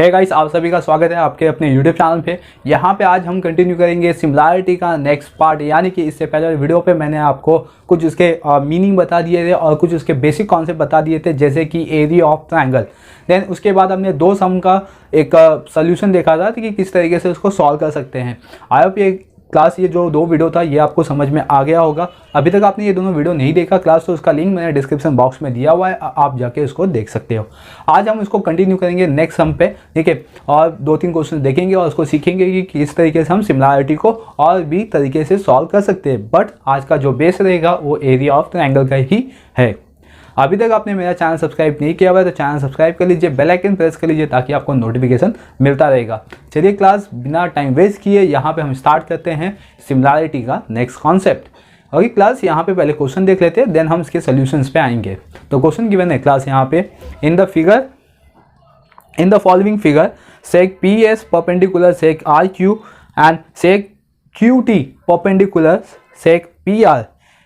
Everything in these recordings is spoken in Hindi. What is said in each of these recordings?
हे गाइस, आप सभी का स्वागत है आपके अपने यूट्यूब चैनल पे। यहाँ पे आज हम कंटिन्यू करेंगे सिमिलैरिटी का नेक्स्ट पार्ट। यानी कि इससे पहले वीडियो पे मैंने आपको कुछ उसके मीनिंग बता दिए थे और कुछ उसके बेसिक कॉन्सेप्ट बता दिए थे, जैसे कि एरिया ऑफ ट्रायंगल। देन उसके बाद हमने दो सम का एक सोल्यूशन देखा था कि किस तरीके से उसको सॉल्व कर सकते हैं। आई होप ये क्लास, ये जो दो वीडियो था, ये आपको समझ में आ गया होगा। अभी तक आपने ये दोनों वीडियो नहीं देखा क्लास, तो उसका लिंक मैंने डिस्क्रिप्शन बॉक्स में दिया हुआ है, आप जाके इसको देख सकते हो। आज हम इसको कंटिन्यू करेंगे नेक्स्ट सम पे, ठीक है। और दो तीन क्वेश्चन देखेंगे और उसको सीखेंगे कि किस तरीके से हम सिमिलैरिटी को और भी तरीके से सॉल्व कर सकते हैं। बट आज का जो बेस रहेगा वो एरिया ऑफ ट्रायंगल का ही है। अभी तक आपने मेरा चैनल सब्सक्राइब नहीं किया हुआ है तो चैनल सब्सक्राइब कर लीजिए, बेल आइकन प्रेस कर लीजिए ताकि आपको नोटिफिकेशन मिलता रहेगा। चलिए क्लास बिना टाइम वेस्ट किए यहाँ पे हम स्टार्ट करते हैं सिमिलैरिटी का नेक्स्ट कॉन्सेप्ट। ओके क्लास, यहाँ पे पहले क्वेश्चन देख लेते हैं, देन हम इसके सॉल्यूशंस पे आएंगे। तो क्वेश्चन गिवन है क्लास यहाँ पे, in the following figure sec P S perpendicular sec R Q and sec Q T perpendicular sec P R.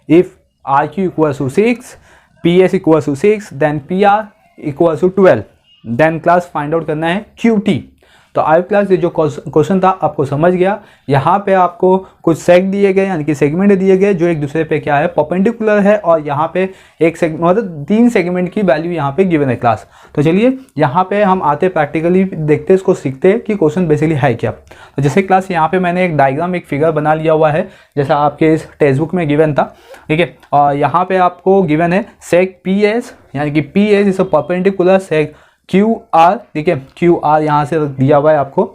If R Q equals to 6, PS equals to 6, then PR equals to 12, then class find out करना है QT। तो आई क्लास ये जो क्वेश्चन था आपको समझ गया। यहाँ पे आपको कुछ सेग दिए गए, यानी कि सेगमेंट दिए गए जो एक दूसरे पे क्या है, परपेंडिकुलर है, और यहाँ पे एक मतलब 3 सेगमेंट की वैल्यू यहाँ पे गिवन है क्लास। तो चलिए यहाँ पे हम आते प्रैक्टिकली देखते इसको, सीखते हैं कि क्वेश्चन बेसिकली है क्या। तो जैसे क्लास यहाँ पे मैंने एक डायग्राम, एक फिगर बना लिया हुआ है जैसा आपके इस टेक्स्ट बुक में गिवन था, ठीक है। और यहाँ पे आपको गिवन है सेक PS, यानी कि PS is a perpendicular sec QR, ठीक है। QR यहाँ से दिया हुआ है आपको,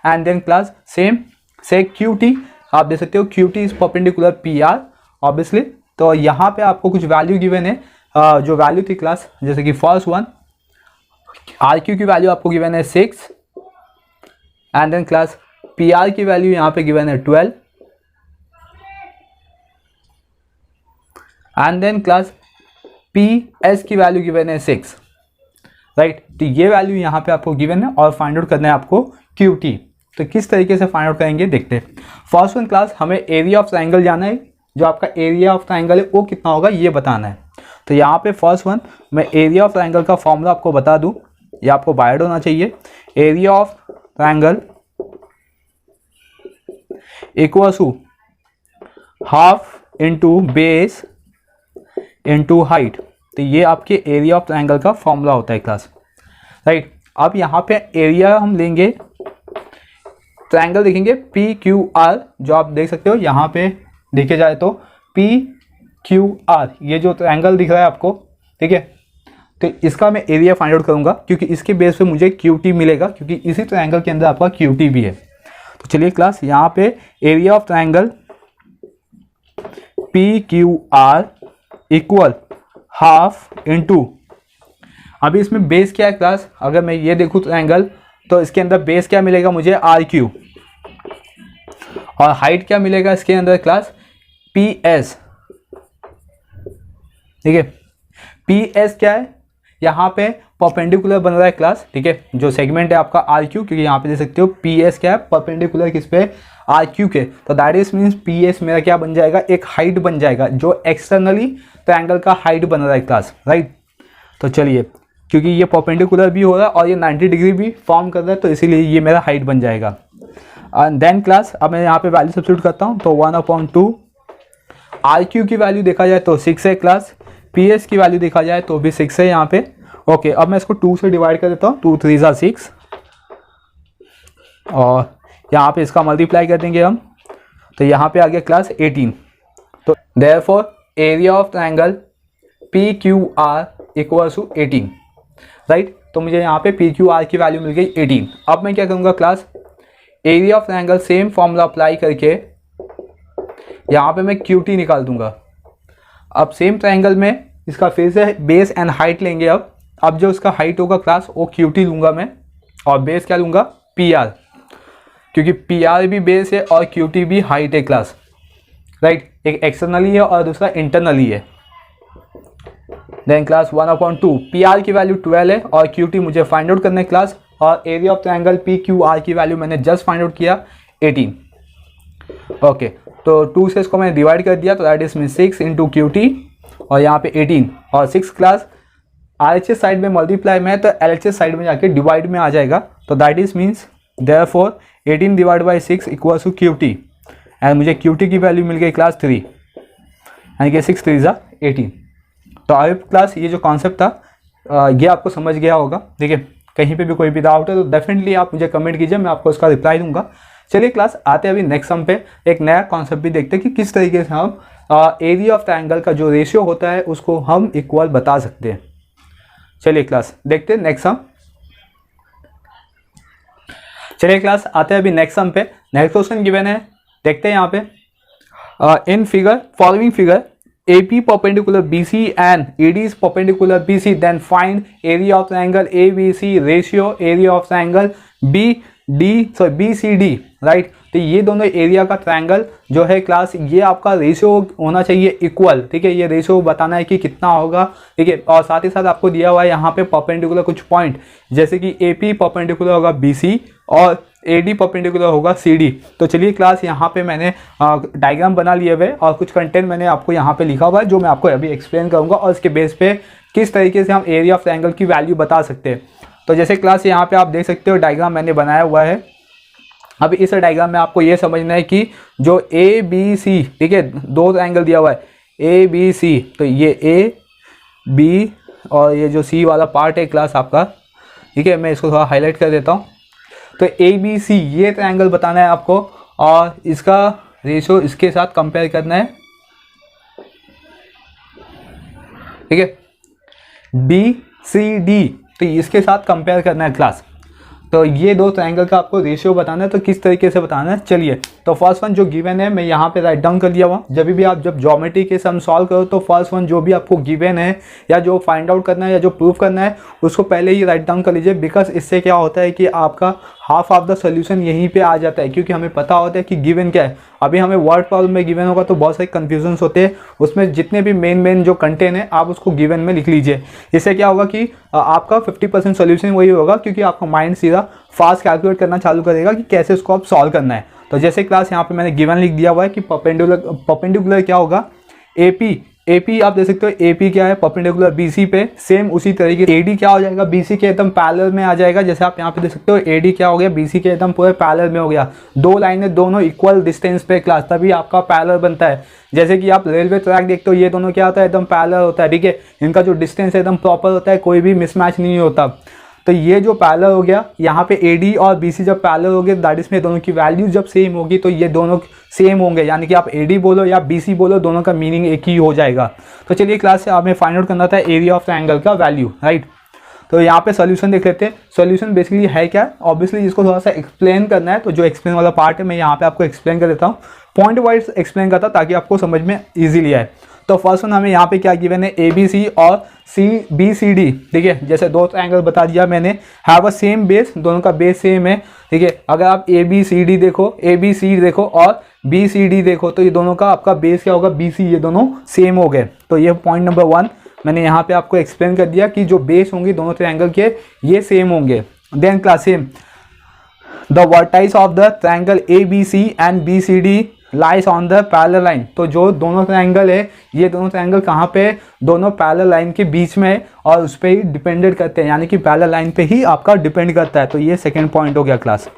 and then class same sec QT आप देख सकते हो, QT is perpendicular PR obviously. तो यहाँ पे आपको कुछ वैल्यू गिवन है, जो वैल्यू थी क्लास, जैसे कि फर्स्ट वन RQ की वैल्यू आपको गिवन है 6, एंड देन क्लास PR की वैल्यू यहाँ पे गिवन है 12, एंड देन क्लास PS की वैल्यू गिवन है 6, राइट। तो ये वैल्यू यहाँ पे आपको गिवन है और फाइंड आउट करना है आपको QT। तो किस तरीके से फाइंड आउट करेंगे देखते हैं। फर्स्ट वन क्लास, हमें एरिया ऑफ ट्रायंगल जाना है, जो आपका एरिया ऑफ ट्रायंगल है वो कितना होगा ये बताना है। तो यहाँ पे फर्स्ट वन मैं एरिया ऑफ ट्रायंगल का फॉर्मूला आपको बता दूँ, ये आपको बायड होना चाहिए। Area of triangle equals to half into base into height. तो ये आपके एरिया ऑफ ट्रायंगल का फॉर्मूला होता है क्लास, राइट। अब यहाँ पे एरिया हम लेंगे, ट्रायंगल देखेंगे PQR, जो आप देख सकते हो यहाँ पे देखे जाए तो PQR, ये जो ट्रायंगल दिख रहा है आपको, ठीक है। तो इसका मैं एरिया फाइंड आउट करूँगा क्योंकि इसके बेस पे मुझे QT मिलेगा, क्योंकि इसी ट्रायंगल के अंदर आपका QT भी है। तो चलिए क्लास, यहाँ पे area of triangle PQR equal half into, अभी इसमें बेस क्या है क्लास, अगर मैं ये देखूँ ट्रायंगल तो इसके अंदर बेस क्या मिलेगा मुझे RQ, और हाइट क्या मिलेगा इसके अंदर क्लास PS, ठीक है। PS क्या है, यहाँ पे परपेंडिकुलर बन रहा है क्लास, ठीक है। जो सेगमेंट है आपका RQ, क्योंकि यहाँ पे देख सकते हो PS क्या है, परपेंडिकुलर किस पे, RQ के। तो दैट इज मीन्स PS मेरा क्या बन जाएगा, एक हाइट बन जाएगा, जो एक्सटर्नली ट्रायंगल का हाइट बन रहा है क्लास, राइट। तो चलिए, क्योंकि ये परपेंडिकुलर भी हो रहा है और ये 90 डिग्री भी फॉर्म कर रहा है, तो इसीलिए ये मेरा हाइट बन जाएगा। एंड देन क्लास, अब मैं यहाँ पे वैल्यू सब्स्टिट्यूट करता हूँ, तो 1/2 RQ की वैल्यू देखा जाए तो 6 है क्लास, PS की वैल्यू देखा जाए तो भी 6 है यहाँ पे। ओके, अब मैं इसको 2 से डिवाइड कर देता हूँ, 2 3 ज़ा 6, और यहाँ पे इसका मल्टीप्लाई कर देंगे हम, तो यहाँ पे आ गया क्लास 18। तो therefore area of triangle PQR equals to 18, right. तो मुझे यहाँ पे PQR की वैल्यू मिल गई 18। अब मैं क्या करूँगा class, area of triangle same formula apply करके यहाँ पे मैं QT निकाल दूंगा। अब सेम ट्रायंगल में इसका फिर से बेस एंड हाइट लेंगे। अब जो उसका हाइट होगा क्लास वो QT लूँगा मैं, और बेस क्या लूँगा PR, क्योंकि PR भी बेस है और QT भी हाइट है क्लास, राइट। एक एक्सटर्नली है और दूसरा इंटरनली है। देन क्लास 1/2 PR की वैल्यू 12 है और QT मुझे फाइंड आउट करना है क्लास, और एरिया ऑफ ट्रायंगल PQR की वैल्यू मैंने जस्ट फाइंड आउट किया 18। ओके, तो 2 से इसको मैंने डिवाइड कर दिया, तो that is mean 6 into QT, और यहाँ पे 18 और 6 क्लास RHS साइड में मल्टीप्लाई में है तो LHS साइड में जाके डिवाइड में आ जाएगा। तो that is means therefore 18 divide by 6 equals to QT and मुझे QT की वैल्यू मिल गई क्लास 3 यानी कि 6 3 ज़ा 18। तो आई होप क्लास ये जो कॉन्सेप्ट था ये आपको समझ गया होगा। ठीक है, कहीं पे भी कोई भी डाउट है तो डेफिनेटली आप मुझे कमेंट कीजिए, मैं आपको उसका रिप्लाई दूंगा। चलिए क्लास आते हैं अभी नेक्स्ट सम पे, एक नया कॉन्सेप्ट भी देखते हैं कि किस तरीके से हम एरिया ऑफ ट्रायंगल का जो रेशियो होता है उसको हम इक्वल बता सकते हैं। चलिए क्लास देखते हैं नेक्स्ट सम। चलिए क्लास आते हैं अभी नेक्स्ट सम पे। नेक्स्ट क्वेश्चन गिवन है, देखते हैं यहाँ पे in figure following figure AP perpendicular BC and AD is perpendicular BC, then find area of triangle ABC ratio area of triangle BCD, right. तो ये दोनों एरिया का ट्रायंगल जो है क्लास ये आपका रेशियो होना चाहिए इक्वल। ठीक है, ये रेशियो बताना है कि कितना होगा। ठीक है, और साथ ही साथ आपको दिया हुआ है यहाँ पे परपेंडिकुलर कुछ पॉइंट, जैसे कि AP परपेंडिकुलर होगा BC और AD परपेंडिकुलर होगा CD। तो चलिए क्लास यहाँ पे मैंने डायग्राम बना लिए हुए और कुछ कंटेंट मैंने आपको यहाँ पे लिखा हुआ है जो मैं आपको अभी एक्सप्लेन करूँगा और इसके बेस पे किस तरीके से हम एरिया ऑफ ट्रायंगल की वैल्यू बता सकते हैं। तो जैसे क्लास यहाँ पे आप देख सकते हो डायग्राम मैंने बनाया हुआ है। अब इस डायग्राम में आपको ये समझना है कि जो ABC, ठीक है, दो ट्रायंगल दिया हुआ है ABC, तो ये AB और ये जो C वाला पार्ट है क्लास आपका, ठीक है, मैं इसको थोड़ा हाईलाइट कर देता हूँ। तो ABC ये ट्रायंगल बताना है आपको और इसका रेशियो इसके साथ कंपेयर करना है। ठीक है, BCD तो इसके साथ कंपेयर करना है क्लास। तो ये दो ट्रायंगल का आपको रेशियो बताना है, तो किस तरीके से बताना है चलिए। तो फर्स्ट वन जो गिवन है मैं यहाँ पे राइट डाउन कर लिया हुआ। जब भी आप जब ज्योमेट्री के सम सॉल्व करो तो फर्स्ट वन जो भी आपको गिवन है या जो फाइंड आउट करना है या जो प्रूव करना है उसको पहले ही राइट डाउन कर लीजिए, बिकॉज इससे क्या होता है कि आपका हाफ ऑफ द सोल्यूशन यहीं पे आ जाता है, क्योंकि हमें पता होता है कि गिवन क्या है। अभी हमें वर्ड प्रॉब्लम में गिवन होगा तो बहुत सारे कन्फ्यूजन्स होते हैं, उसमें जितने भी मेन जो कंटेंट है आप उसको गिवन में लिख लीजिए। इससे क्या होगा कि आपका 50% सोल्यूशन वही होगा, क्योंकि आपका माइंड सीधा फास्ट कैलकुलेट करना चालू करेगा कि कैसे इसको आप सॉल्व करना है। तो जैसे क्लास यहाँ पे मैंने गिवन लिख दिया हुआ है कि परपेंडिकुलर क्या होगा AP आप देख सकते हो AP क्या है परपेंडिकुलर BC पे, सेम उसी तरीके AD क्या हो जाएगा BC के एकदम पैरेलल में आ जाएगा। जैसे आप यहाँ पे देख सकते हो AD क्या हो गया BC के एकदम पूरे पैरेलल में हो गया। दो लाइनें दोनों इक्वल डिस्टेंस पे क्लास, तभी आपका पैरेलल बनता है। जैसे कि आप रेलवे ट्रैक देखते हो ये दोनों क्या होता है एकदम पैरेलल होता है। ठीक है, इनका जो डिस्टेंस है एकदम प्रॉपर होता है, कोई भी मिसमैच नहीं होता। तो ये जो पैरेलल हो गया यहाँ पे AD और BC जब पैरेलल हो गए दैट इसमें दोनों की वैल्यू जब सेम होगी तो ये दोनों सेम होंगे, यानी कि आप AD बोलो या BC बोलो दोनों का मीनिंग एक ही हो जाएगा। तो चलिए क्लास से हमें फाइंड आउट करना था एरिया ऑफ ट्रायंगल का वैल्यू, राइट। तो यहाँ पे सॉल्यूशन देख लेते हैं। सॉल्यूशन बेसिकली है क्या, ऑब्वियसली इसको थोड़ा सा एक्सप्लेन करना है, तो जो एक्सप्लेन वाला पार्ट है मैं यहाँ पे आपको एक्सप्लेन कर देता हूँ, पॉइंट वाइज एक्सप्लेन करता ताकि आपको समझ में ईजिली आए। तो फर्स्ट वन हमें यहाँ पे क्या गिवन है ABC और BCD। ठीक है, जैसे दो ट्रायंगल बता दिया मैंने, हैव अ सेम बेस, दोनों का बेस सेम है। ठीक है, अगर आप ABCD देखो ABC देखो और BCD देखो तो ये दोनों का आपका बेस क्या होगा BC, ये दोनों सेम हो गए। तो ये पॉइंट नंबर 1 मैंने यहाँ पे आपको एक्सप्लेन कर दिया कि जो बेस होंगे दोनों ट्रायंगल के ये सेम होंगे। Then class same the vertices of the triangle ABC and BCD lies on the parallel line. तो जो दोनों ट्रायंगल है ये दोनों ट्रायंगल कहाँ पे, दोनों पैरेलल लाइन के बीच में है और उस पर ही डिपेंडेड करते हैं, यानी कि पैरेलल लाइन पे ही आपका डिपेंड करता है। तो ये सेकंड पॉइंट हो गया क्लास,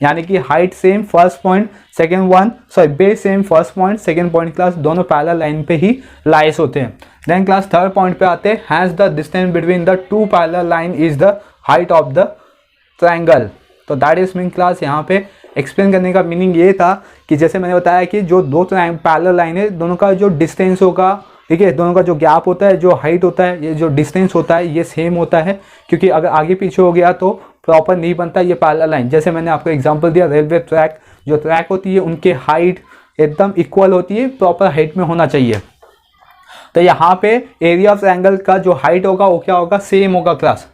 यानी कि height same first point, second one base same first point, second point class दोनों पैरेलल लाइन पे ही लाइस होते हैं। देन क्लास थर्ड पॉइंट पे आते हैं, has the distance between the two parallel line is the height of the triangle. तो दैट इज मीन क्लास यहाँ पे एक्सप्लेन करने का मीनिंग ये था कि जैसे मैंने बताया कि जो दो पैरेलल लाइन है दोनों का जो डिस्टेंस होगा, ठीक है, दोनों का जो गैप होता है, जो हाइट होता है, ये जो डिस्टेंस होता है ये सेम होता है, क्योंकि अगर आगे पीछे हो गया तो प्रॉपर नहीं बनता ये पैरेलल लाइन। जैसे मैंने आपको एग्जांपल दिया रेलवे ट्रैक, जो ट्रैक होती है उनके हाइट एकदम इक्वल होती है, प्रॉपर हाइट में होना चाहिए। तो यहाँ पे एरिया ऑफ ट्रायंगल का जो हाइट होगा वो क्या होगा, सेम होगा class.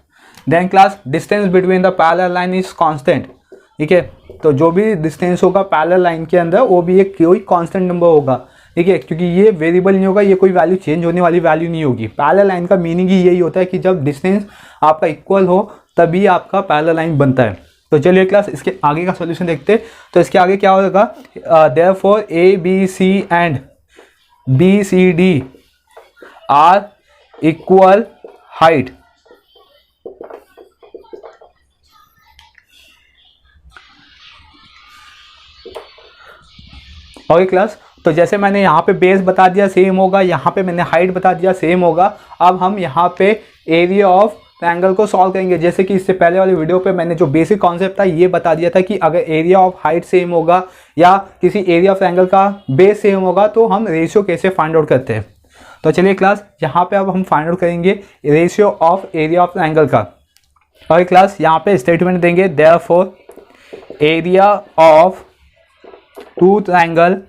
Then class distance between the parallel line is constant. ठीक है, तो जो भी डिस्टेंस होगा पैरेलल लाइन के अंदर वो भी एक कोई कांस्टेंट नंबर होगा। ठीक है, क्योंकि ये वेरिएबल नहीं होगा, ये कोई वैल्यू चेंज होने वाली वैल्यू नहीं होगी। पैरेलल लाइन का मीनिंग ही यही होता है कि जब डिस्टेंस आपका इक्वल हो तभी आपका पैरेलल लाइन बनता है। तो चलिए क्लास इसके आगे का सॉल्यूशन देखते हैं। तो इसके आगे क्या होगा, therefore ABC and BCD are equal height. Okay class, तो जैसे मैंने यहाँ पे बेस बता दिया सेम होगा, यहाँ पे मैंने हाइट बता दिया सेम होगा। अब हम यहाँ पे एरिया ऑफ ट्रायंगल को सॉल्व करेंगे। जैसे कि इससे पहले वाली वीडियो पे मैंने जो बेसिक कॉन्सेप्ट था ये बता दिया था कि अगर एरिया ऑफ हाइट सेम होगा या किसी एरिया ऑफ ट्रायंगल का बेस सेम होगा तो हम रेशियो कैसे फाइंड आउट करते हैं। तो चलिए क्लास, यहाँ पे अब हम फाइंड आउट करेंगे ratio of area of triangle का। और क्लास यहाँ पे स्टेटमेंट देंगे, therefore area of two triangle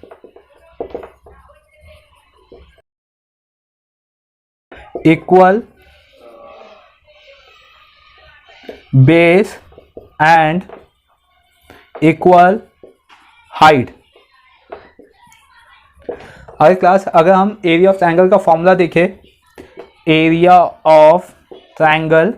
equal base and equal height. अगर क्लास, अगर हम एरिया ऑफ ट्रायंगल का फॉर्मूला देखें, एरिया ऑफ ट्रायंगल,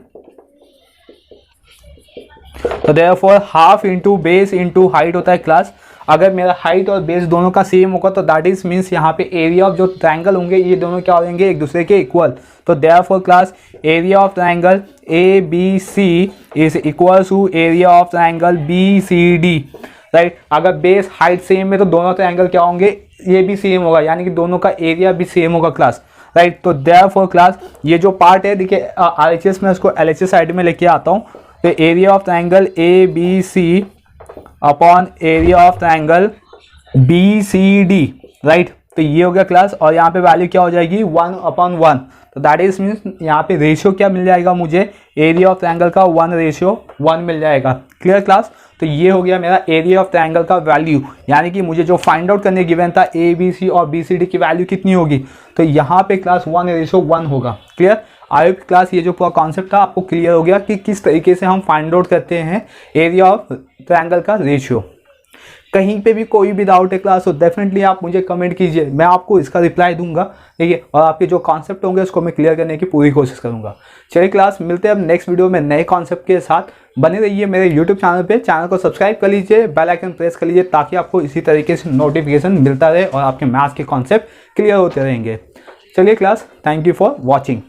तो therefore half into base into height होता है क्लास। अगर मेरा हाइट और बेस दोनों का सेम होगा तो दैट इज मीन्स यहाँ पे एरिया ऑफ जो ट्रायंगल होंगे ये दोनों क्या होंगे, एक दूसरे के इक्वल। तो therefore class area of triangle A B C is equal to area of triangle B C D, right. अगर बेस हाइट सेम है तो दोनों ट्रायंगल क्या होंगे, ये भी सेम होगा, यानी कि दोनों का एरिया भी सेम होगा क्लास, राइट। तो देयरफॉर क्लास ये जो पार्ट है, देखिए RHS में इसको LHS साइड में लेके आता हूँ। तो area of triangle A B C upon area of triangle B C D, right. तो ये हो गया क्लास, और यहाँ पे वैल्यू क्या हो जाएगी 1/1। तो दैट इज मीन्स यहाँ पे रेशियो क्या मिल जाएगा मुझे, एरिया ऑफ ट्रायंगल का 1:1 मिल जाएगा। Clear class. तो ये हो गया मेरा एरिया ऑफ ट्रायंगल का वैल्यू, यानी कि मुझे जो फाइंड आउट करने गिवन था ए बी सी और बी सी डी की वैल्यू कितनी होगी, तो यहाँ पे क्लास 1:1 होगा। क्लियर। आई होप क्लास ये जो पूरा कॉन्सेप्ट था आपको क्लियर हो गया कि किस तरीके से हम फाइंड आउट करते हैं एरिया ऑफ ट्रायंगल का रेशियो। कहीं पे भी कोई भी डाउट है क्लास तो डेफिनेटली आप मुझे कमेंट कीजिए, मैं आपको इसका रिप्लाई दूंगा, ठीक है। और आपके जो कॉन्सेप्ट होंगे उसको मैं क्लियर करने की पूरी कोशिश करूंगा। चलिए क्लास, मिलते हैं अब नेक्स्ट वीडियो में नए कॉन्सेप्ट के साथ। बने रहिए मेरे यूट्यूब चैनल पे, चैनल को सब्सक्राइब कर लीजिए, बेल आइकन प्रेस कर लीजिए ताकि आपको इसी तरीके से नोटिफिकेशन मिलता रहे और आपके मैथ्स के कॉन्सेप्ट क्लियर होते रहेंगे। चलिए class, thank you for watching.